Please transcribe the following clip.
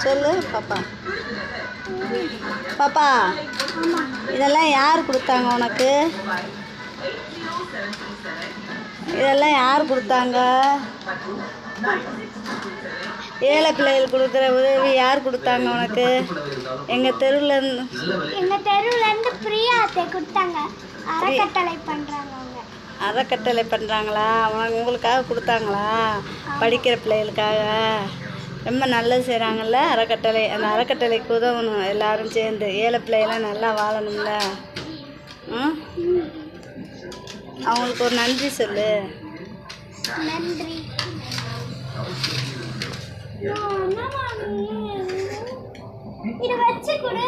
சொல்லு பாப்பா. பாப்பா, இதெல்லாம் யார் கொடுத்தாங்க உனக்கு? இதெல்லாம் யார் கொடுத்தாங்க? ஏழை பிள்ளைகள் கொடுக்குற உதவி யார் கொடுத்தாங்க உனக்கு? எங்கள் தெருவுலேருந்து பிரியா அத்தை கொடுத்தாங்க. அறக்கட்டளை பண்ணுறாங்க. அவங்க அறக்கட்டளை பண்ணுறாங்களா? உங்களுக்காக கொடுத்தாங்களா? படிக்கிற பிள்ளைகளுக்காக ரொம்ப நல்லது செய்கிறாங்கல்ல அறக்கட்டளை. அந்த அறக்கட்டளைக்கு உதவணும் எல்லாரும் சேர்ந்து. ஏழை பிள்ளைகளாம் நல்லா வாழணும்ல. அவங்களுக்கு ஒரு நன்றி சொல்லு. நன்றி. இதை வச்சு கொடு.